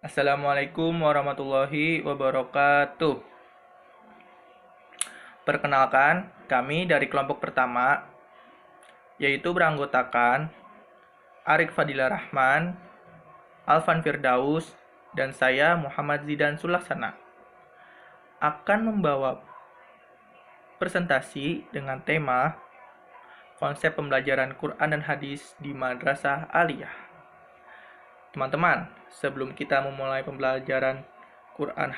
Assalamualaikum warahmatullahi wabarakatuh. Perkenalkan, kami dari kelompok pertama, yaitu beranggotakan Arik Fadilah Rahman, Alvan Firdaus, dan saya Muhammad Zidan Sulaksana, akan membawa presentasi dengan tema konsep pembelajaran Quran dan Hadis di Madrasah Aliyah. Teman-teman, sebelum kita memulai pembelajaran Quran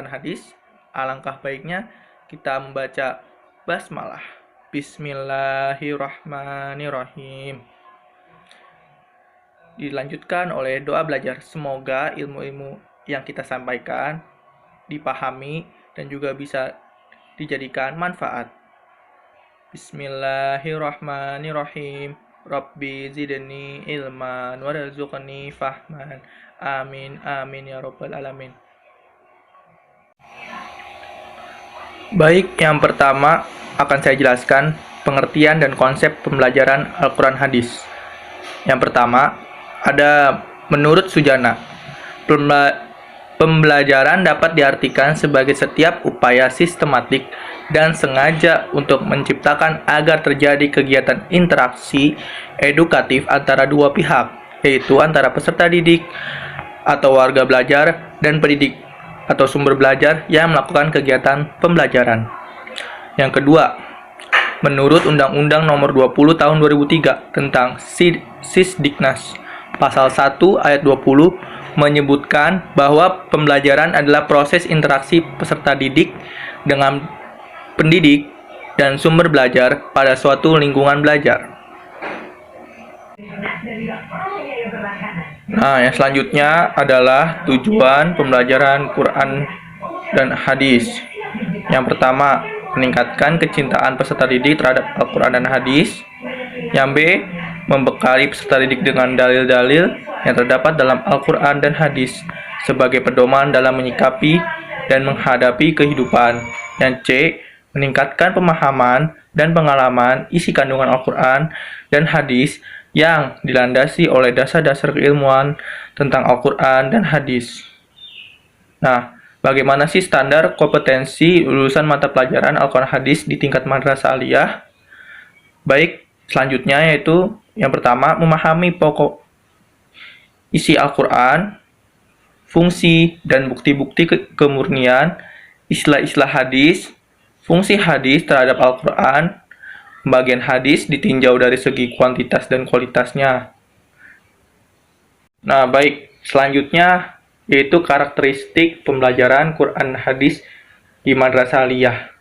hadis, alangkah baiknya kita membaca basmalah. Bismillahirrahmanirrahim. Dilanjutkan oleh doa belajar. Semoga ilmu-ilmu yang kita sampaikan dipahami dan juga bisa dijadikan manfaat. Bismillahirrahmanirrahim. Rabbi zidni ilman warzuqni fahman. Amin amin ya rabbal alamin. Baik, yang pertama akan saya jelaskan pengertian dan konsep pembelajaran Al-Quran Hadis. Yang pertama, ada menurut Sujana, pembelajaran dapat diartikan sebagai setiap upaya sistematik dan sengaja untuk menciptakan agar terjadi kegiatan interaksi edukatif antara dua pihak, yaitu antara peserta didik atau warga belajar dan pendidik atau sumber belajar yang melakukan kegiatan pembelajaran. Yang kedua, menurut Undang-Undang Nomor 20 Tahun 2003 tentang Sisdiknas, Pasal 1 Ayat 20 menyebutkan bahwa pembelajaran adalah proses interaksi peserta didik dengan pendidik dan sumber belajar pada suatu lingkungan belajar. Nah, yang selanjutnya adalah tujuan pembelajaran Quran dan Hadis. Yang pertama, meningkatkan kecintaan peserta didik terhadap Al-Quran dan Hadis. Yang B, membekali peserta didik dengan dalil-dalil yang terdapat dalam Al-Quran dan Hadis sebagai pedoman dalam menyikapi dan menghadapi kehidupan. Yang C, meningkatkan pemahaman dan pengalaman isi kandungan Al-Quran dan Hadis yang dilandasi oleh dasar-dasar keilmuan tentang Al-Quran dan Hadis. Nah, bagaimana sih standar kompetensi lulusan mata pelajaran Al-Quran Hadis di tingkat madrasah aliyah? Baik, selanjutnya yaitu yang pertama, memahami pokok isi Al-Quran, fungsi dan bukti-bukti kemurnian, istilah-istilah hadis, fungsi hadis terhadap Al-Quran, pembagian hadis ditinjau dari segi kuantitas dan kualitasnya. Nah, baik, selanjutnya yaitu karakteristik pembelajaran Quran Hadis di Madrasah Aliyah.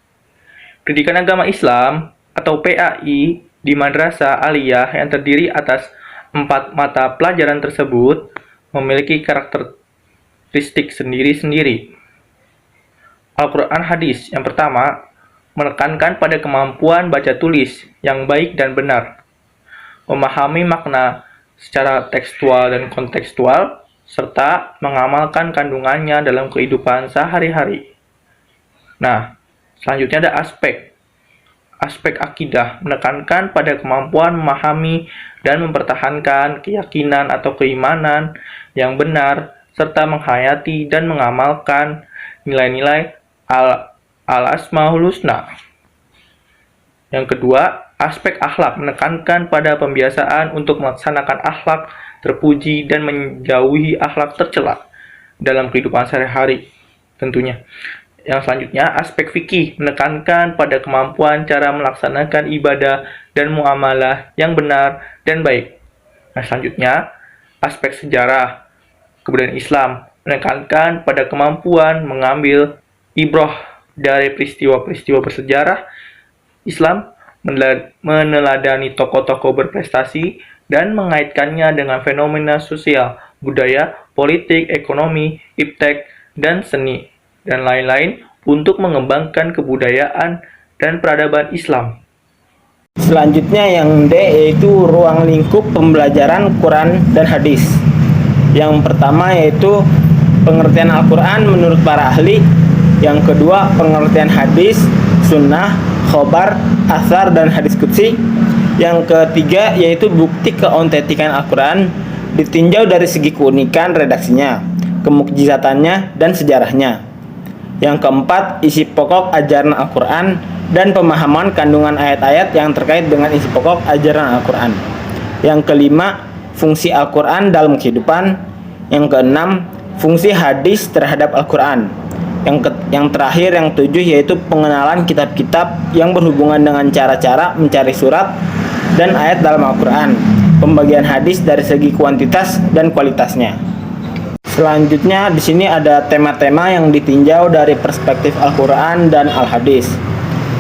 Pendidikan Agama Islam atau PAI di Madrasah Aliyah yang terdiri atas 4 mata pelajaran tersebut memiliki karakteristik sendiri-sendiri. Al-Quran Hadis yang pertama, menekankan pada kemampuan baca tulis yang baik dan benar, memahami makna secara tekstual dan kontekstual, serta mengamalkan kandungannya dalam kehidupan sehari-hari. Nah, selanjutnya ada aspek akidah, menekankan pada kemampuan memahami dan mempertahankan keyakinan atau keimanan yang benar, serta menghayati dan mengamalkan nilai-nilai Al-Asmaul Husna. Yang kedua, aspek akhlak, menekankan pada pembiasaan untuk melaksanakan akhlak terpuji dan menjauhi akhlak tercela dalam kehidupan sehari-hari tentunya. Yang selanjutnya, aspek fikih, menekankan pada kemampuan cara melaksanakan ibadah dan muamalah yang benar dan baik. Nah, selanjutnya, aspek sejarah, kebudayaan Islam, menekankan pada kemampuan mengambil ibrah dari peristiwa-peristiwa bersejarah Islam, meneladani tokoh-tokoh berprestasi, dan mengaitkannya dengan fenomena sosial, budaya, politik, ekonomi, iptek, dan seni, dan lain-lain untuk mengembangkan kebudayaan dan peradaban Islam. Selanjutnya yang D yaitu ruang lingkup pembelajaran Quran dan Hadis. Yang pertama yaitu pengertian Al-Quran menurut para ahli. Yang kedua, pengertian hadis, sunnah, khobar, asar, dan hadis qudsi. Yang ketiga yaitu bukti keautentikan Al-Quran. ditinjau dari segi keunikan redaksinya, kemukjizatannya, dan sejarahnya. Yang keempat, isi pokok ajaran Al-Quran dan pemahaman kandungan ayat-ayat yang terkait dengan isi pokok ajaran Al-Quran. Yang kelima, fungsi Al-Quran dalam kehidupan. Yang keenam, fungsi hadis terhadap Al-Quran. Yang terakhir, yang tujuh, yaitu pengenalan kitab-kitab yang berhubungan dengan cara-cara mencari surat dan ayat dalam Al-Quran. Pembagian hadis dari segi kuantitas dan kualitasnya. Selanjutnya di sini ada tema-tema yang ditinjau dari perspektif Al-Quran dan Al-Hadis.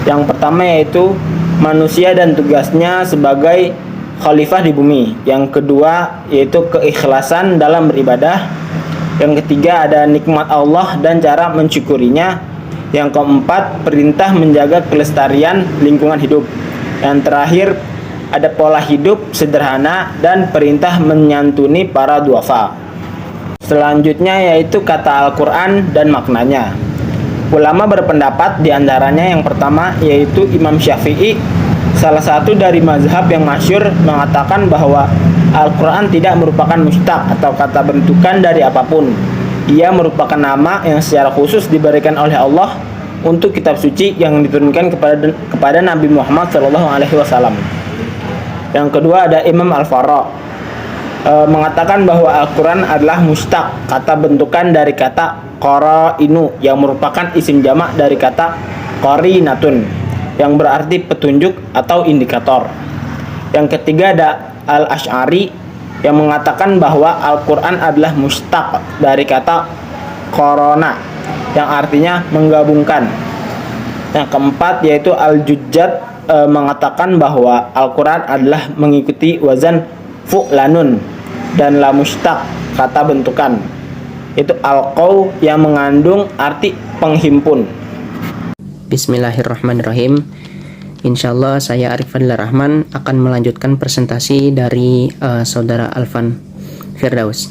Yang pertama yaitu manusia dan tugasnya sebagai khalifah di bumi. Yang kedua yaitu keikhlasan dalam beribadah. Yang ketiga ada nikmat Allah dan cara mensyukurinya. Yang keempat, perintah menjaga kelestarian lingkungan hidup. Yang terakhir ada pola hidup sederhana dan perintah menyantuni para duafa. Selanjutnya yaitu kata Al-Quran dan maknanya. Ulama berpendapat diantaranya yang pertama yaitu Imam Syafi'i, salah satu dari mazhab yang masyhur, mengatakan bahwa Al-Quran tidak merupakan mustaq atau kata bentukan dari apapun. Ia merupakan nama yang secara khusus diberikan oleh Allah untuk kitab suci yang diturunkan kepada Nabi Muhammad SAW. Yang kedua ada Imam Al-Farra, mengatakan bahwa Al-Quran adalah mustaq, kata bentukan dari kata qara'inu yang merupakan isim jamak dari kata qarinatun yang berarti petunjuk atau indikator. Yang ketiga ada Al-Asy'ari yang mengatakan bahwa Al-Quran adalah mustaq dari kata qarana yang artinya menggabungkan. Yang keempat yaitu Al-Jujjat, mengatakan bahwa Al-Quran adalah mengikuti wazan fu'lanun dan la mustaq, kata bentukan. Itu al-qaw yang mengandung arti penghimpun. Bismillahirrahmanirrahim. Insyaallah saya Arif Fadil Rahman akan melanjutkan presentasi dari saudara Alvan Firdaus.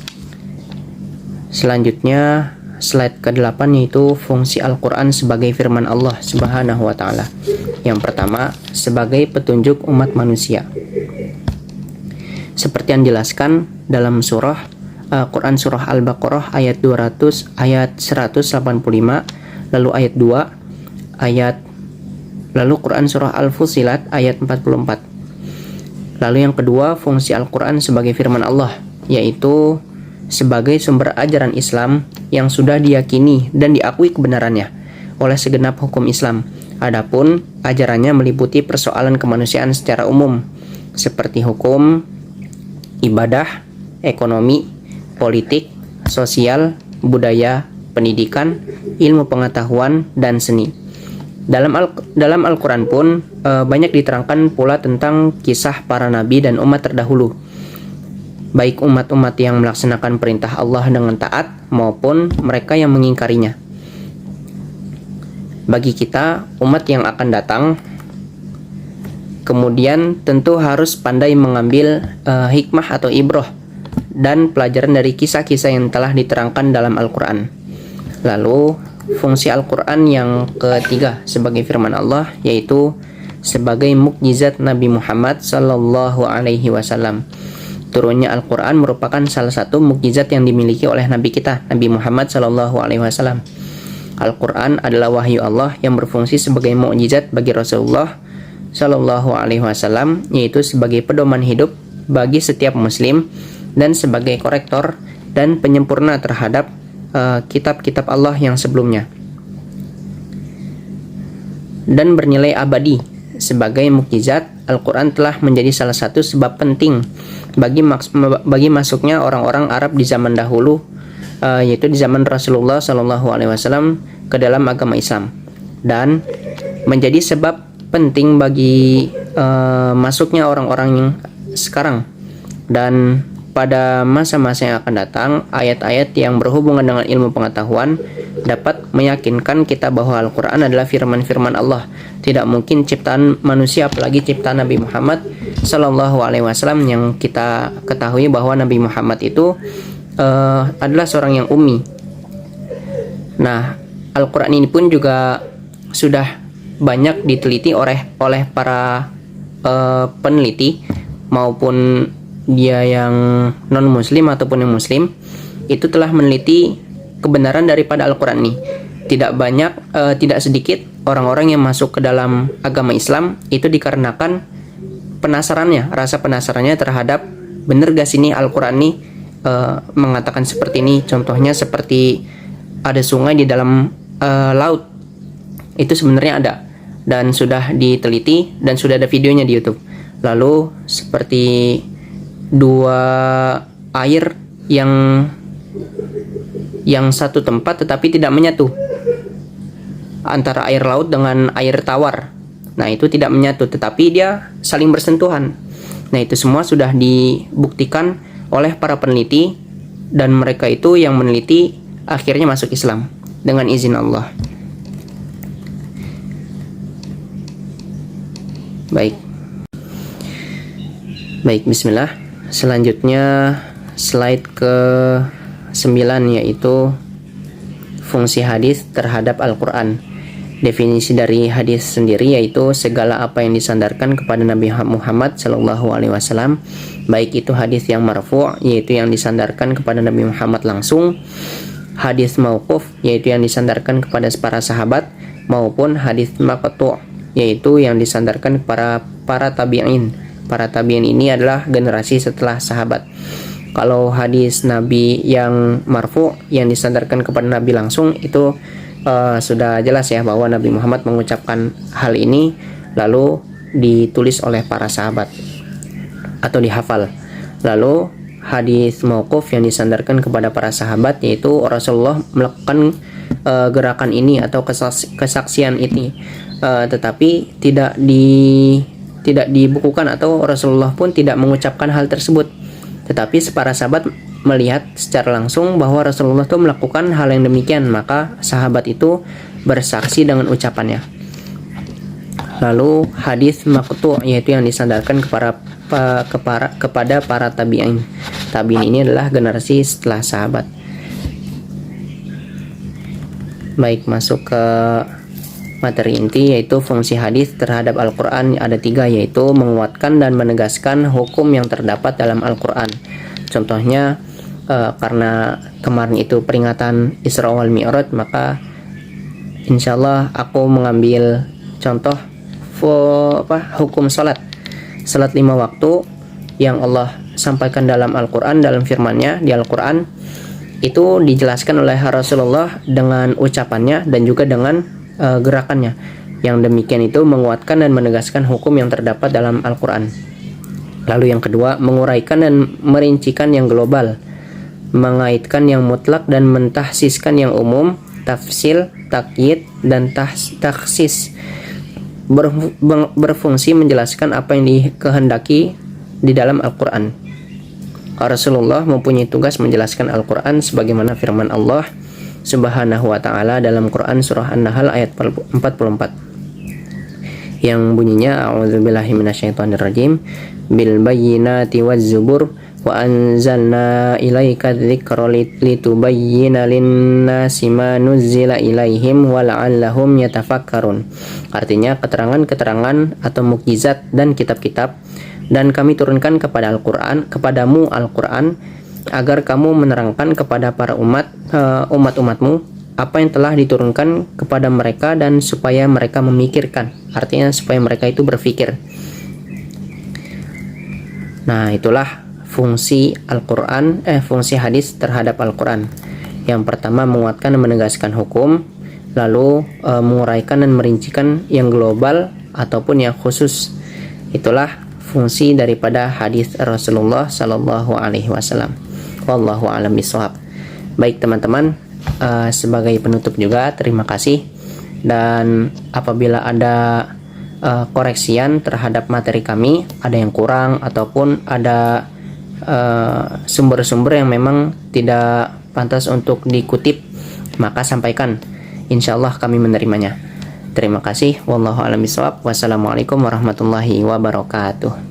Selanjutnya slide ke-8 yaitu fungsi Al-Quran sebagai firman Allah Subhanahu wa ta'ala. Yang pertama, sebagai petunjuk umat manusia. Seperti yang dijelaskan dalam Quran surah Al-Baqarah ayat 185, lalu ayat 2, lalu Quran surah Al-Fusilat ayat 44. Lalu yang kedua, fungsi Al-Quran sebagai firman Allah, yaitu sebagai sumber ajaran Islam yang sudah diyakini dan diakui kebenarannya oleh segenap hukum Islam. Adapun ajarannya meliputi persoalan kemanusiaan secara umum seperti hukum, ibadah, ekonomi, politik, sosial, budaya, pendidikan, ilmu pengetahuan, dan seni. Dalam Al-Quran pun banyak diterangkan pula tentang kisah para nabi dan umat terdahulu, baik umat-umat yang melaksanakan perintah Allah dengan taat maupun mereka yang mengingkarinya. Bagi kita, umat yang akan datang, kemudian tentu harus pandai mengambil hikmah atau ibroh dan pelajaran dari kisah-kisah yang telah diterangkan dalam Al-Quran. Lalu fungsi Al-Quran yang ketiga sebagai firman Allah, yaitu sebagai mukjizat Nabi Muhammad Sallallahu Alaihi Wasallam. Turunnya Al-Quran merupakan salah satu mukjizat yang dimiliki oleh Nabi kita, Nabi Muhammad Sallallahu Alaihi Wasallam. Al-Quran adalah wahyu Allah yang berfungsi sebagai mukjizat bagi Rasulullah Sallallahu Alaihi Wasallam, yaitu sebagai pedoman hidup bagi setiap Muslim dan sebagai korektor dan penyempurna terhadap kitab-kitab Allah yang sebelumnya, dan bernilai abadi. Sebagai mukjizat, Al-Quran telah menjadi salah satu sebab penting bagi masuknya orang-orang Arab di zaman dahulu, yaitu di zaman Rasulullah Sallallahu Alaihi Wasallam, ke dalam agama Islam, dan menjadi sebab penting bagi masuknya orang-orang yang sekarang. Dan pada masa-masa yang akan datang, ayat-ayat yang berhubungan dengan ilmu pengetahuan dapat meyakinkan kita bahwa Al-Quran adalah firman-firman Allah. Tidak mungkin ciptaan manusia, apalagi ciptaan Nabi Muhammad Sallallahu Alaihi Wasallam, yang kita ketahui bahwa Nabi Muhammad itu adalah seorang yang ummi. Nah, Al-Quran ini pun juga sudah banyak diteliti oleh para peneliti maupun dia yang non muslim ataupun yang muslim, itu telah meneliti kebenaran daripada Al-Quran ini. Tidak sedikit orang-orang yang masuk ke dalam agama Islam itu dikarenakan rasa penasarannya terhadap bener gak sini Al-Quran ini mengatakan seperti ini. Contohnya seperti ada sungai di dalam laut, itu sebenarnya ada dan sudah diteliti dan sudah ada videonya di YouTube. Lalu seperti dua air yang satu tempat tetapi tidak menyatu, antara air laut dengan air tawar. Nah, itu tidak menyatu tetapi dia saling bersentuhan. Nah, itu semua sudah dibuktikan oleh para peneliti, dan mereka itu yang meneliti akhirnya masuk Islam dengan izin Allah. Baik, bismillah. Selanjutnya slide ke 9, yaitu fungsi hadis terhadap Al-Quran. Definisi dari hadis sendiri yaitu segala apa yang disandarkan kepada Nabi Muhammad SAW, baik itu hadis yang marfu', yaitu yang disandarkan kepada Nabi Muhammad langsung, hadis mauquf, yaitu yang disandarkan kepada para sahabat, maupun hadis maqtu', yaitu yang disandarkan kepada para tabi'in. Para tabi'in ini adalah generasi setelah sahabat. Kalau hadis Nabi yang marfu', yang disandarkan kepada Nabi langsung, itu sudah jelas ya bahwa Nabi Muhammad mengucapkan hal ini lalu ditulis oleh para sahabat atau dihafal. Lalu hadis mauquf yang disandarkan kepada para sahabat, yaitu Rasulullah melakukan gerakan ini atau kesaksian ini, tetapi tidak dibukukan atau Rasulullah pun tidak mengucapkan hal tersebut. Tetapi para sahabat melihat secara langsung bahwa Rasulullah itu melakukan hal yang demikian, maka sahabat itu bersaksi dengan ucapannya. Lalu hadis maqtu', yaitu yang disandarkan kepada para tabi'in. Tabi'in ini adalah generasi setelah sahabat. Baik, masuk ke materi inti, yaitu fungsi hadis terhadap Al-Quran ada 3, yaitu menguatkan dan menegaskan hukum yang terdapat dalam Al-Quran. Contohnya, karena kemarin itu peringatan Isra wal Mi'raj, maka insyaallah aku mengambil contoh hukum salat 5 waktu yang Allah sampaikan dalam Al-Quran, dalam firman-Nya di Al-Quran. Itu dijelaskan oleh Rasulullah dengan ucapannya dan juga dengan gerakannya. Yang demikian itu menguatkan dan menegaskan hukum yang terdapat dalam Al-Quran. Lalu yang kedua, menguraikan dan merincikan yang global, mengaitkan yang mutlak dan mentahsiskan yang umum, tafsil, takyid, dan taksis. Berfungsi menjelaskan apa yang dikehendaki di dalam Al-Quran. Rasulullah mempunyai tugas menjelaskan Al-Quran sebagaimana firman Allah Subhanahu wa ta'ala dalam Quran surah An-Nahl ayat 44 yang bunyinya, a'udzubillahi minasyaitonirrajim, bil bayyinati waz zubur wa anzalna ilaika dzikra litubayyana lin-nasi ma nuzzila ilaihim wa la'allahum yatafakkarun. Artinya keterangan-keterangan atau mukjizat dan kitab-kitab, dan kami turunkan kepadamu Al-Quran agar kamu menerangkan kepada para umat-umatmu apa yang telah diturunkan kepada mereka, dan supaya mereka memikirkan. Artinya supaya mereka itu berpikir. Nah, itulah fungsi Al-Quran, fungsi hadis terhadap Al-Quran. Yang pertama, menguatkan dan menegaskan hukum, lalu menguraikan dan merincikan yang global ataupun yang khusus. Itulah fungsi daripada hadis Rasulullah Sallallahu Alaihi Wasallam. Wallahu a'lam bishawab. Baik teman-teman, sebagai penutup juga terima kasih, dan apabila ada koreksian terhadap materi kami, ada yang kurang ataupun ada sumber-sumber yang memang tidak pantas untuk dikutip, maka sampaikan, insyaallah kami menerimanya. Terima kasih. Wallahu a'lam bishawab. Wassalamualaikum warahmatullahi wabarakatuh.